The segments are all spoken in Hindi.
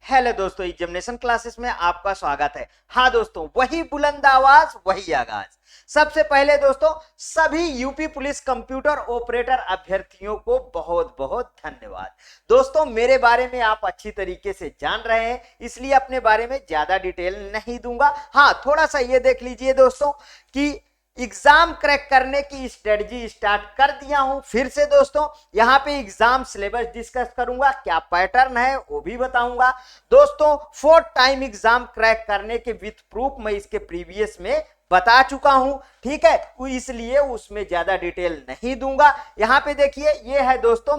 हेलो दोस्तों, एग्जामिनेशन क्लासेस में आपका स्वागत है। हाँ दोस्तों, वही बुलंद आवाज वही आगाज। सबसे पहले दोस्तों सभी यूपी पुलिस कंप्यूटर ऑपरेटर अभ्यर्थियों को बहुत बहुत धन्यवाद। दोस्तों मेरे बारे में आप अच्छी तरीके से जान रहे हैं, इसलिए अपने बारे में ज्यादा डिटेल नहीं दूंगा। हाँ, थोड़ा सा ये देख लीजिए दोस्तों कि एग्जाम क्रैक करने की स्ट्रेटजी स्टार्ट कर दिया हूं। फिर से दोस्तों यहां पे एग्जाम सिलेबस डिस्कस करूंगा, क्या पैटर्न है वो भी बताऊंगा। दोस्तों 4 टाइम एग्जाम क्रैक करने के विथ प्रूफ मैं इसके प्रीवियस में बता चुका हूं, ठीक है, इसलिए उसमें ज्यादा डिटेल नहीं दूंगा। यहां पे देखिए, ये है दोस्तों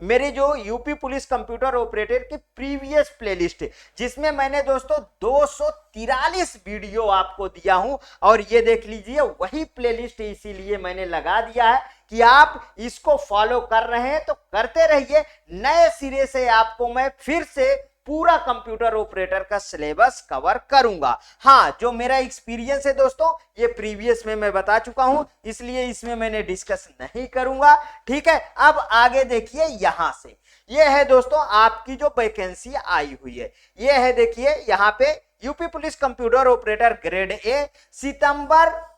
मेरे जो यूपी पुलिस कंप्यूटर ऑपरेटर की प्रीवियस प्लेलिस्ट, जिसमें मैंने दोस्तों 243 वीडियो आपको दिया हूं। और ये देख लीजिए वही प्लेलिस्ट, इसीलिए मैंने लगा दिया है कि आप इसको फॉलो कर रहे हैं तो करते रहिए। नए सिरे से आपको मैं फिर से पूरा कंप्यूटर ऑपरेटर का सिलेबस कवर करूंगा। हाँ, जो मेरा एक्सपीरियंस है दोस्तों ये प्रीवियस में मैं बता चुका हूं, इसलिए इसमें मैंने डिस्कस नहीं करूंगा, ठीक है। अब आगे देखिए, यहां से ये है दोस्तों आपकी जो वैकेंसी आई हुई है, ये है देखिए यहां पे UP police computer operator grade A सितंबर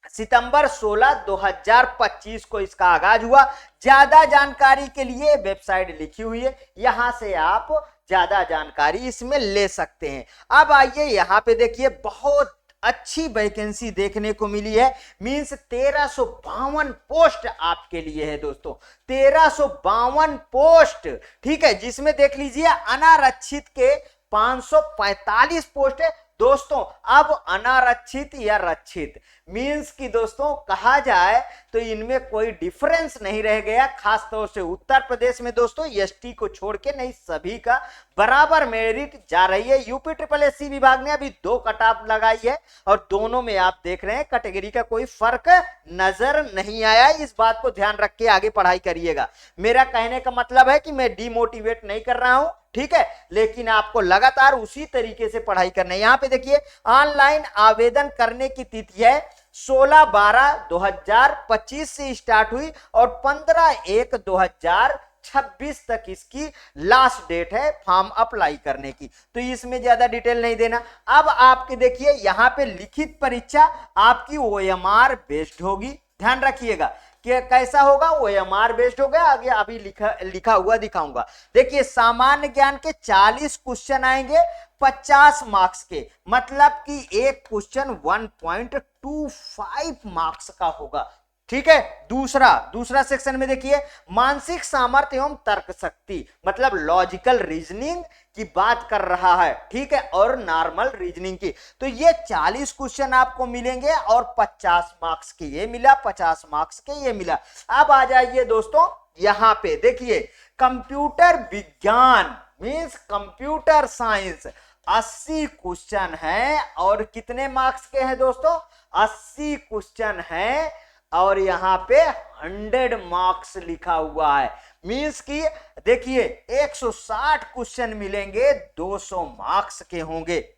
16 2025 को इसका आगाज हुआ। ज्यादा जानकारी के लिए वेबसाइट लिखी हुई है, यहां से आप ज्यादा जानकारी इसमें ले सकते हैं। अब आइए यहां पे देखिए, बहुत अच्छी वैकेंसी देखने को मिली है। मींस 1352 पोस्ट आपके लिए है दोस्तों, 1352 पोस्ट, ठीक है, जिसमें देख लीजिए अनारक्षित के 545 पोस्ट है दोस्तों। अब अनारक्षित या रक्षित मींस की दोस्तों कहा जाए तो इनमें कोई डिफरेंस नहीं रह गया। खास तौर से उत्तर प्रदेश में दोस्तों एसटी को छोड़ के नहीं, सभी का बराबर मेरिट जा रही है। यूपी ट्रिपल एससी विभाग ने अभी 2 कट ऑफ लगाई है और दोनों में आप देख रहे हैं कैटेगरी का कोई फर्क नजर नहीं आया। इस बात को ध्यान रख के आगे पढ़ाई करिएगा। मेरा कहने का मतलब है कि मैं डिमोटिवेट नहीं कर रहा हूं, ठीक है, लेकिन आपको लगातार उसी तरीके से पढ़ाई करना है। यहां पे देखिए ऑनलाइन आवेदन करने की तिथि है 16/12/2025 से स्टार्ट हुई और 15/1/2026 तक इसकी लास्ट डेट है फॉर्म अप्लाई करने की। तो इसमें ज्यादा डिटेल नहीं देना। अब आपके देखिए यहां पे लिखित परीक्षा आपकी ओएमआर बेस्ड होगी, ध्यान रखिएगा कि कैसा होगा, ओएमआर बेस्ड होगा। आगे अभी लिखा हुआ दिखाऊंगा। देखिए सामान्य ज्ञान के 40 क्वेश्चन आएंगे 50 मार्क्स के, मतलब कि एक क्वेश्चन 1.25 मार्क्स का होगा, ठीक है। दूसरा सेक्शन में देखिए मानसिक सामर्थ्य एवं तर्क शक्ति, मतलब लॉजिकल रीजनिंग की बात कर रहा है, ठीक है, और नॉर्मल रीजनिंग की। तो ये 40 क्वेश्चन आपको मिलेंगे और 50 मार्क्स के ये मिला, 50 मार्क्स के ये मिला। अब आ जाइए दोस्तों यहां पे देखिए कंप्यूटर विज्ञान मींस कंप्यूटर साइंस 80 क्वेश्चन है और कितने मार्क्स के हैं दोस्तों, 80 क्वेश्चन है और यहां पे 100 मार्क्स लिखा हुआ है। मींस की देखिए 160 क्वेश्चन मिलेंगे, 200 मार्क्स के होंगे।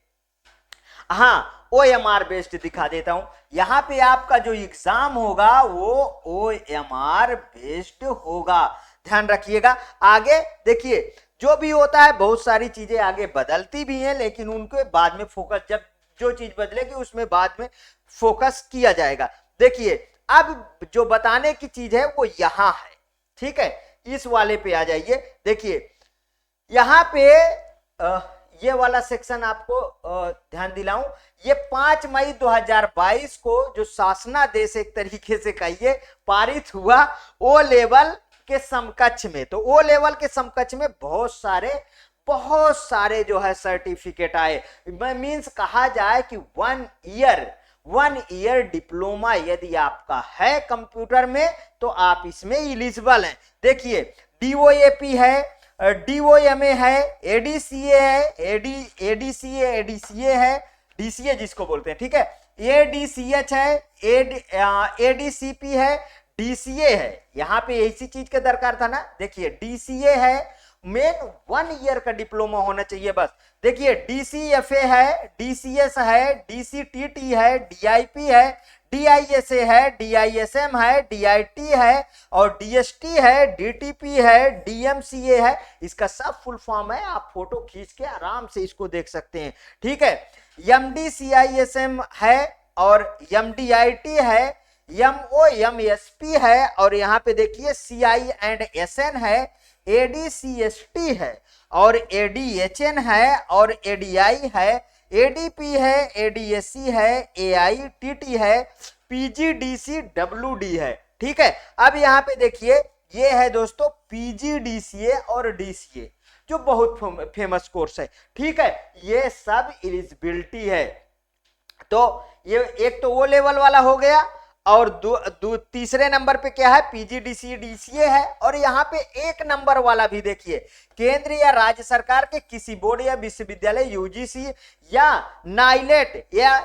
हाँ, ओएमआर बेस्ड दिखा देता हूं। यहां पे आपका जो एग्जाम होगा वो ओएमआर बेस्ड होगा, ध्यान रखिएगा। आगे देखिए जो भी होता है, बहुत सारी चीजें आगे बदलती भी हैं, लेकिन उनके बाद में फोकस, जब जो चीज बदलेगी उसमें बाद में फोकस किया जाएगा। देखिए अब जो बताने की चीज है वो यहां है, ठीक है। इस वाले पे आ जाइए। देखिए यहां पे ये वाला सेक्शन आपको ध्यान दिलाऊं, ये 5 मई 2022 को जो शासनादेश एक तरीके से कहिए पारित हुआ ओ लेवल के समकक्ष में। तो ओ लेवल के समकक्ष में बहुत सारे जो है सर्टिफिकेट आए। मींस कहा जाए कि 1 ईयर डिप्लोमा यदि आपका है कंप्यूटर में तो आप इसमें एलिजिबल हैं। देखिए डीओएपी है, डीओएमए है, एडीसीए है, एडीसीए है, डीसीए जिसको बोलते हैं, ठीक है, एडीसीएच है, एडीसीपी है, डीसीए है। यहां पे ऐसी चीज का दरकार था ना। देखिए डीसीए है, मेन 1 ईयर का डिप्लोमा होना चाहिए बस। देखिए डीसीएफए है, डीसीएस है, डीसीटीटी है, डीआईपी है, DISA है, DISM है, DIT है और DST है, DTP है, DMCA है। इसका सब फुल फॉर्म है, आप फोटो खींच के आराम से इसको देख सकते हैं। ठीक है, MDCISM है और MDIT है, MOMSP है और यहाँ पे देखिए CI&SN है, ADCST है और ADHN है और ADI है, ADP है, ADSC है, AITT है, PGDCWD है। ठीक है, अब यहाँ पे देखिए ये है दोस्तों PGDCA और DCA जो बहुत फेमस कोर्स है। ठीक है, ये सब एलिजिबिलिटी है। तो ये एक तो वो लेवल वाला हो गया और तीसरे नंबर पे क्या है, PGDCA DCA है। और यहाँ पे एक नंबर वाला भी देखिए, केंद्र या राज्य सरकार के किसी बोर्ड या विश्वविद्यालय UGC या नाइलेट या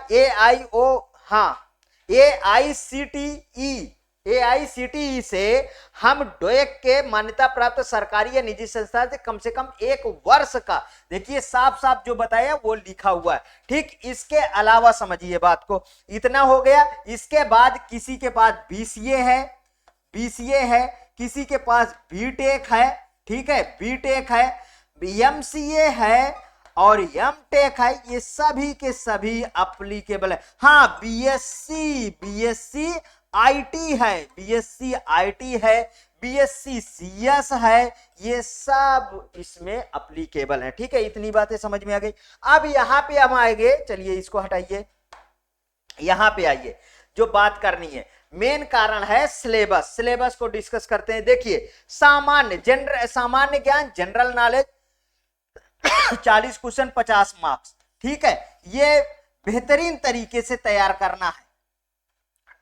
AICTE से हम डोएक के मान्यता प्राप्त सरकारी या निजी संस्था से कम 1 वर्ष का, देखिए साफ साफ जो बताया वो लिखा हुआ है। ठीक, इसके अलावा समझिए बात को, इतना हो गया। इसके बाद किसी के पास BCA है, किसी के पास BTech है, ठीक है, BTech है, MCA है और MTech है। ये सभी के सभी अप्लीकेबल है। हाँ, BSc IT है, BSc IT है, BSc CS है, ये सब इसमें अप्लीकेबल है। ठीक है, इतनी बातें समझ में आ गई। अब यहां पे हम आएंगे, चलिए इसको हटाइए, यहां पे आइए, जो बात करनी है मेन कारण है सिलेबस। सिलेबस को डिस्कस करते हैं। देखिए सामान्य ज्ञान, जनरल नॉलेज 40 क्वेश्चन 50 मार्क्स। ठीक है, ये बेहतरीन तरीके से तैयार करना है।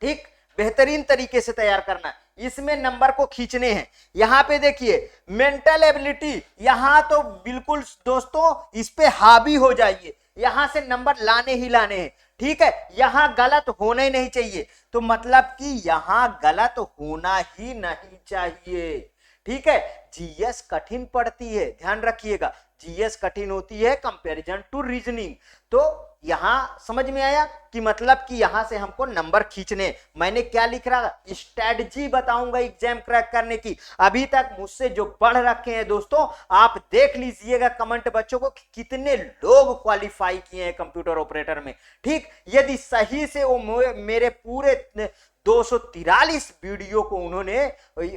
ठीक, बेहतरीन तरीके से तैयार करना है, इसमें नंबर को खींचने हैं। यहां पे देखिए मेंटल एबिलिटी, यहां तो बिल्कुल दोस्तों इस पे हावी हो जाइए, यहां से नंबर लाने ही लाने हैं। ठीक है, यहां गलत होना ही नहीं चाहिए, तो मतलब कि यहां गलत होना ही नहीं चाहिए। ठीक है, जीएस कठिन पड़ती है, ध्यान रखिएगा, जीएस कठिन होती है कंपैरिजन टू रीजनिंग। तो यहां समझ में आया कि मतलब कि यहां से हमको नंबर खींचने। मैंने क्या लिख रहा, स्ट्रेटजी बताऊंगा एग्जाम क्रैक करने की। अभी तक मुझसे जो पढ़ रखे हैं दोस्तों, आप देख लीजिएगा कमेंट बच्चों को कि कितने लोग क्वालिफाई किए हैं कंप्यूटर ऑपरेटर में। ठीक, यदि सही से वो मेरे पूरे 243 वीडियो को उन्होंने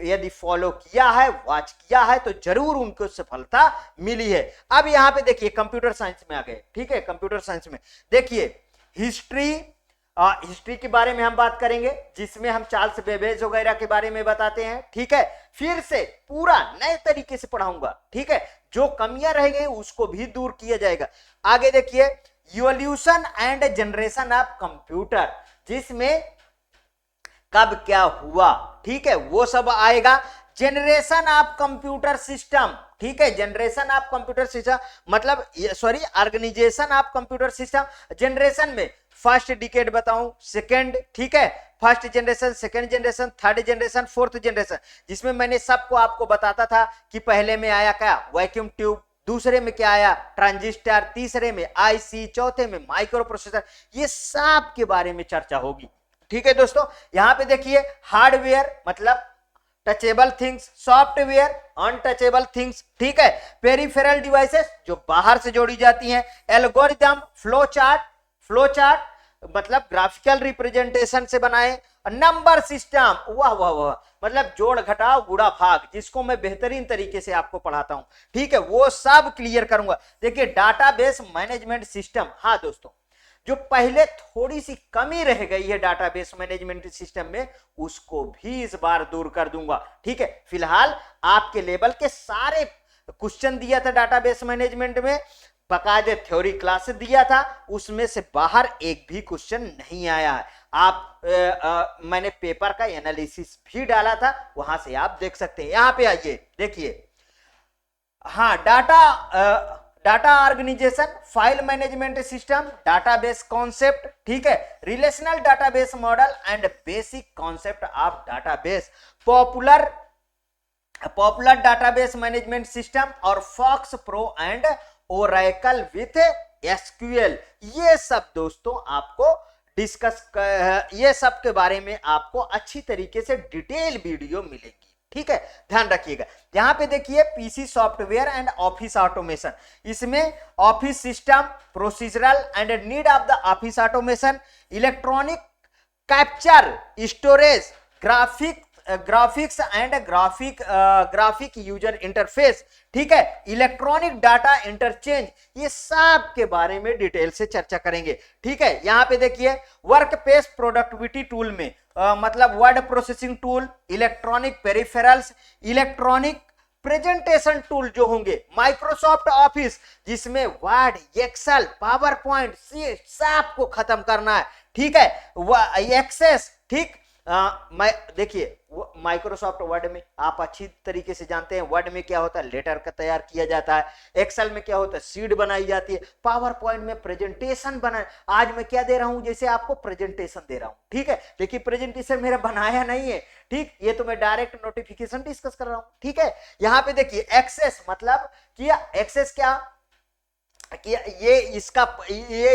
यदि फॉलो किया है, वॉच किया है, तो जरूर उनको सफलता मिली है। अब यहां पे देखिए कंप्यूटर साइंस में आ गए। ठीक है, कंप्यूटर साइंस में देखिए हिस्ट्री के बारे में हम बात करेंगे, जिसमें हम चार्ल्स बेबेज वगैरह के बारे में बताते हैं। ठीक है, फिर से पूरा नए तरीके से पढ़ाऊंगा। ठीक है, जो कमियां रह गई उसको भी दूर किया जाएगा। आगे देखिए evolution and generation of computer, जिसमें कब क्या हुआ, ठीक है, वो सब आएगा। जनरेशन ऑफ कंप्यूटर सिस्टम, ठीक है, जनरेशन ऑफ कंप्यूटर सिस्टम मतलब sorry organization of computer system. Generation में फर्स्ट डिकेड बताऊं, सेकंड, ठीक है, first generation, second generation, third generation, fourth generation, जिसमें मैंने सबको आपको बताता था कि पहले में आया क्या, वैक्यूम ट्यूब, दूसरे में क्या आया, ट्रांजिस्टर, तीसरे में आईसी, चौथे में माइक्रो प्रोसेसर। ये सब के बारे में चर्चा होगी। ठीक है दोस्तों, यहां पे देखिए हार्डवेयर मतलब touchable things, software untouchable things, ठीक है, पेरिफेरल डिवाइसेस जो बाहर से जोड़ी जाती हैं, एल्गोरिथम, फ्लो चार्ट मतलब ग्राफिकल रिप्रेजेंटेशन से बनाए, नंबर सिस्टम, वाह वाह वाह, मतलब जोड़ घटाव गुणा भाग, जिसको मैं बेहतरीन तरीके से आपको पढ़ाता हूं। ठीक है, वो सब क्लियर करूंगा। देखिए डाटाबेस मैनेजमेंट सिस्टम, हाँ दोस्तों, जो पहले थोड़ी सी कमी रह गई है डाटाबेस मैनेजमेंट सिस्टम में, उसको भी इस बार दूर कर दूंगा। ठीक है, फिलहाल आपके लेवल के सारे क्वेश्चन दिया था डाटाबेस मैनेजमेंट में, बकायदे थ्योरी क्लास दिया था, उसमें से बाहर एक भी क्वेश्चन नहीं आया है। मैंने पेपर का एनालिसिस भी डाला था, वहां से आप देख सकते हैं। यहां पे आइए देखिए, हाँ data organisation, file management system, database concept, ठीक है, relational database model and basic concept of database, popular database management system और FoxPro and Oracle with SQL. ये सब दोस्तों आपको डिस्कस, ये सब के बारे में आपको अच्छी तरीके से डिटेल वीडियो मिलेगी। ठीक है, ध्यान रखिएगा। यहां पे देखिए PC software and office automation, इसमें office system, procedural and need of the office automation, electronic capture, storage, graphics and graphic user interface, ठीक है, इलेक्ट्रॉनिक डाटा इंटरचेंज, ये सब के बारे में डिटेल से चर्चा करेंगे। ठीक है, यहां पे देखिए वर्क पेस प्रोडक्टिविटी टूल में मतलब word processing tool, electronic peripherals, electronic presentation tool जो होंगे, माइक्रोसॉफ्ट ऑफिस जिसमें वर्ड, एक्सेल, पावर पॉइंट सब को खत्म करना है। ठीक है, एक्सेस, ठीक, मैं देखिए माइक्रोसॉफ्ट वर्ड में आप अच्छी तरीके से जानते हैं, वर्ड में क्या होता है, लेटर का तैयार किया जाता है, एक्सेल में क्या होता है, शीट बनाई जाती है, पावर पॉइंट में प्रेजेंटेशन बना। आज मैं क्या दे रहा हूं, जैसे आपको प्रेजेंटेशन दे रहा हूं, ठीक है, लेकिन प्रेजेंटेशन मेरा बनाया नहीं है, ठीक, ये तो मैं डायरेक्ट नोटिफिकेशन डिस्कस कर रहा हूं। ठीक है, यहां पे देखिए एक्सेस मतलब किया, एक्सेस क्या कि ये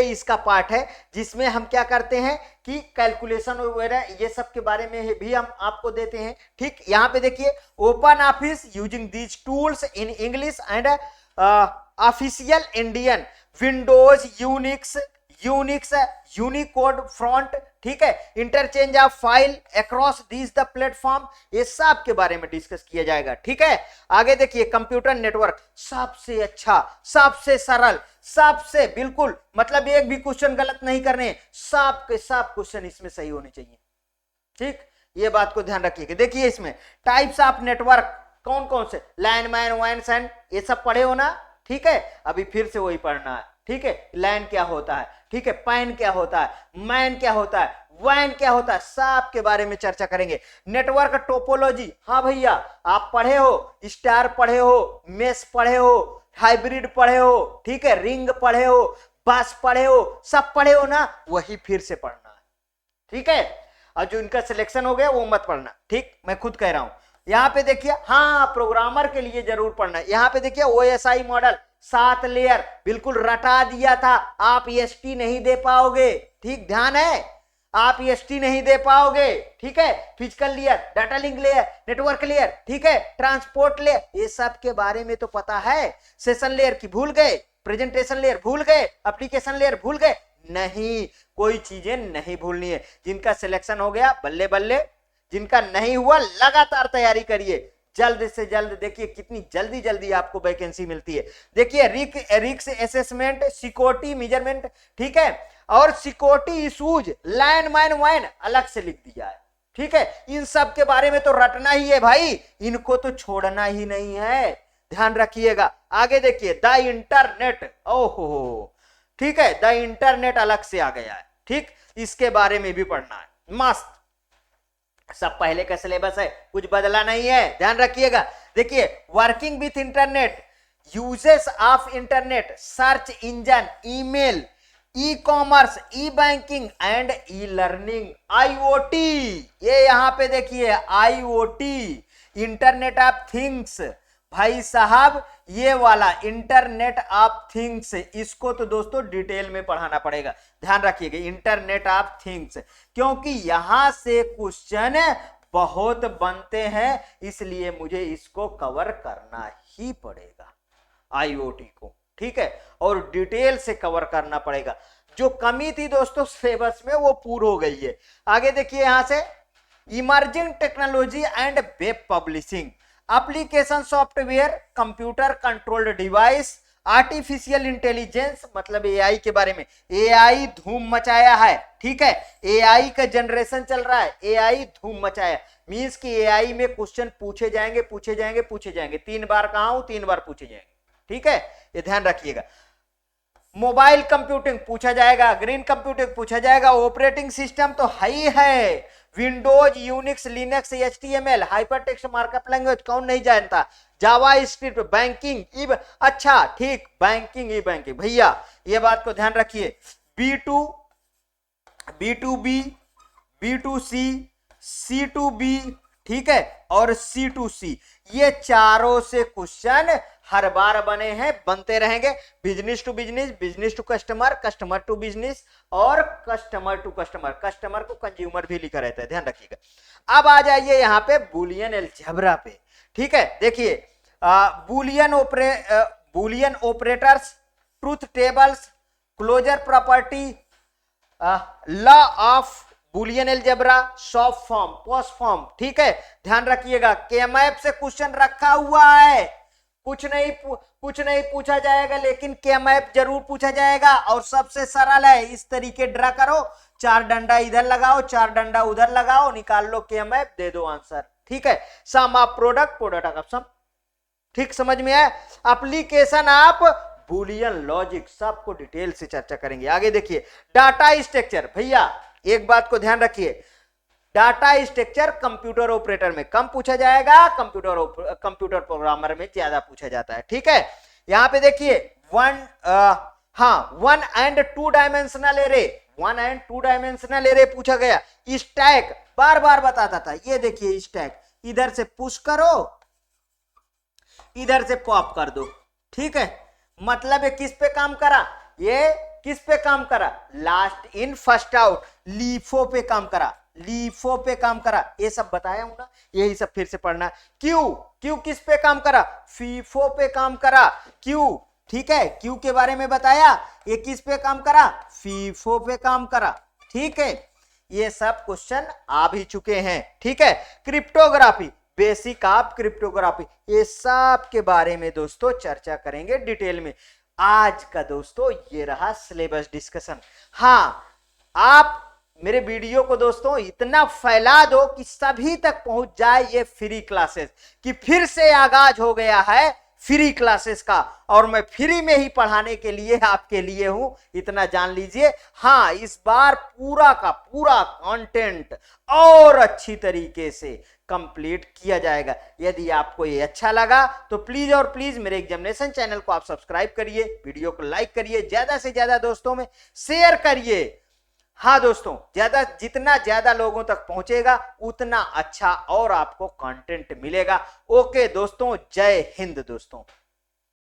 इसका पार्ट है जिसमें हम क्या करते हैं कि कैलकुलेशन वगैरह ये सब के बारे में भी हम आपको देते हैं। ठीक, यहां पे देखिए open office using these tools in English and official Indian, Windows, Unix, Unicode front, ठीक है, interchange of file across these the platform, ये सब के बारे में डिस्कस किया जाएगा। ठीक है, आगे देखिए कंप्यूटर नेटवर्क, सबसे अच्छा, सबसे सरल, सबसे बिल्कुल मतलब एक भी क्वेश्चन गलत नहीं करने, सब के सब क्वेश्चन इसमें सही होने चाहिए। ठीक, ये बात को ध्यान रखिएगा। देखिए इसमें टाइप्स ऑफ नेटवर्क कौन कौन से, लैंडमाइन, वाइन्स एंड, ये सब पढ़े हो ना। ठीक है, अभी फिर से वही पढ़ना है। ठीक है, लैन क्या होता है, ठीक है, पैन क्या होता है, मैन क्या होता है, वैन क्या होता है, सब के बारे में चर्चा करेंगे। नेटवर्क टोपोलॉजी, हाँ भैया आप पढ़े हो, स्टार पढ़े हो, मेश पढ़े हो, हाइब्रिड पढ़े हो, ठीक है, रिंग पढ़े हो, बस पढ़े हो, सब पढ़े हो ना, वही फिर से पढ़ना है। ठीक है, और जो इनका सिलेक्शन हो गया वो मत पढ़ना। ठीक, मैं खुद कह रहा हूं। यहां पे देखिए, हाँ प्रोग्रामर के लिए जरूर पढ़ना है। यहां पे देखिए OSI मॉडल 7 लेयर बिल्कुल रटा दिया था, आप EST नहीं दे पाओगे। ठीक, ध्यान है, आप EST नहीं दे पाओगे। ठीक है, physical layer, data link layer, network layer, ठीक है, ट्रांसपोर्ट लेयर, ये सब के बारे में तो पता है। सेशन लेयर की भूल गए, प्रेजेंटेशन लेयर भूल गए, एप्लीकेशन लेयर भूल गए, नहीं, कोई चीजें नहीं भूलनी है। जिनका सिलेक्शन हो गया बल्ले बल्ले, जिनका नहीं हुआ लगातार तैयारी करिए, जल्द से जल्द। देखिए कितनी जल्दी जल्दी आपको वैकेंसी मिलती है। देखिए रिक्स असेसमेंट, सिक्योरिटी मेजरमेंट, ठीक है, और सिक्योरिटी इशूज, लैंडमाइन वाइन अलग से लिख दिया है। ठीक है, इन सब के बारे में तो रटना ही है भाई, इनको तो छोड़ना ही नहीं है, ध्यान रखिएगा। आगे देखिए द इंटरनेट, ओहो, ठीक है, द इंटरनेट अलग से आ गया है। ठीक, इसके बारे में भी पढ़ना है, मस्त, सब पहले का सिलेबस है, कुछ बदला नहीं है, ध्यान रखिएगा। देखिए working with internet, uses of internet, search engine, email, e commerce, E banking and e learning, IoT, ये यहां पे देखिए IoT, इंटरनेट ऑफ थिंग्स, भाई साहब ये वाला इंटरनेट ऑफ थिंग्स, इसको तो दोस्तों डिटेल में पढ़ाना पड़ेगा, ध्यान रखिएगा, इंटरनेट ऑफ थिंग्स, क्योंकि यहां से क्वेश्चन बहुत बनते हैं, इसलिए मुझे इसको कवर करना ही पड़ेगा IoT को। ठीक है, और डिटेल से कवर करना पड़ेगा। जो कमी थी दोस्तों सिलेबस में वो पूरी हो गई है। आगे देखिए यहां से emerging technology and web publishing, application software, computer controlled device, artificial intelligence मतलब AI के बारे में। AI धूम मचाया है, ठीक है, AI का जनरेशन चल रहा है, AI धूम मचाया, मींस कि AI में क्वेश्चन पूछे जाएंगे पूछे जाएंगे पूछे जाएंगे, 3 बार कहा हूं, 3 बार पूछे जाएंगे। ठीक है, ये ध्यान रखिएगा। मोबाइल कंप्यूटिंग पूछा जाएगा, ग्रीन कंप्यूटिंग पूछा जाएगा, ऑपरेटिंग सिस्टम तो हाई है, Windows, Unix, Linux, HTML, hypertext markup language कौन नहीं जानता, जावा स्क्रिप्ट, बैंकिंग, अच्छा ठीक, बैंकिंग, ई बैंकिंग, भैया ये बात को ध्यान रखिए। B2, B2B, B2C, C2B, ठीक है, और C2C, ये चारों से क्वेश्चन हर बार बने हैं, बनते रहेंगे। Business to business, business to customer, customer to business और कस्टमर टू कस्टमर, कस्टमर को कंज्यूमर भी लिखा रहता है, ध्यान रखिएगा। अब आ जाइए यहाँ पे बुलियन अलजेब्रा पे, ठीक है। देखिए Boolean operators, truth tables, closure property, law of Boolean algebra, short form, post form, ठीक है। ध्यान रखिएगा केमैप से क्वेश्चन रखा हुआ है, कुछ नहीं पूछा जाएगा, लेकिन केमैप जरूर पूछा जाएगा और सबसे सरल है। इस तरीके ड्रा करो, 4 डंडा इधर लगाओ, 4 डंडा उधर लगाओ, निकाल लो केमैप, दे दो आंसर, ठीक है। सम of product, product of some, ठीक, समझ में आया। एप्लीकेशन आप बुलियन लॉजिक, सबको डिटेल से चर्चा करेंगे। आगे देखिए डाटा स्ट्रक्चर, भैया एक बात को ध्यान रखिए, डाटा स्ट्रक्चर कंप्यूटर ऑपरेटर में कम पूछा जाएगा, कंप्यूटर प्रोग्रामर में ज्यादा पूछा जाता है, ठीक है। यहां पे देखिए 1 and 2 dimensional array, 1 and 2 dimensional array पूछा गया। स्टैक बार बार बताता था, ये देखिए स्टैक, इधर से पुश करो, इधर से पॉप कर दो, ठीक है। मतलब ये किस पे काम करा, ये किस पे काम करा, last in first out, LIFO पे काम करा, लीफो पे काम करा, ये सब बताया हूं ना, यही सब फिर से पढ़ना। क्यू किस पे काम करा, फीफो पे काम करा, क्यू, ठीक है, क्यू के बारे में बताया, ये किस पे काम करा, फीफो पे काम करा, ठीक है। ये सब क्वेश्चन आ भी चुके हैं, ठीक है। क्रिप्टोग्राफी, बेसिक ऑफ क्रिप्टोग्राफी, ये सब के बारे में दोस्तों चर्चा करेंगे डिटेल में। आज का दोस्तों ये रहा सिलेबस डिस्कशन। हाँ, आप मेरे वीडियो को दोस्तों इतना फैला दो कि सभी तक पहुंच जाए ये फ्री क्लासेस, कि फिर से आगाज हो गया है फ्री क्लासेस का, और मैं फ्री में ही पढ़ाने के लिए आपके लिए हूं, इतना जान लीजिए। हाँ, इस बार पूरा का पूरा कंटेंट और अच्छी तरीके से कंप्लीट किया जाएगा। यदि आपको ये अच्छा लगा तो प्लीज और प्लीज मेरे एग्जामिनेशन चैनल को आप सब्सक्राइब करिए, वीडियो को लाइक करिए, ज्यादा से ज्यादा दोस्तों में शेयर करिए। हाँ दोस्तों, जितना ज्यादा लोगों तक पहुंचेगा उतना अच्छा और आपको कंटेंट मिलेगा। ओके दोस्तों, जय हिंद दोस्तों।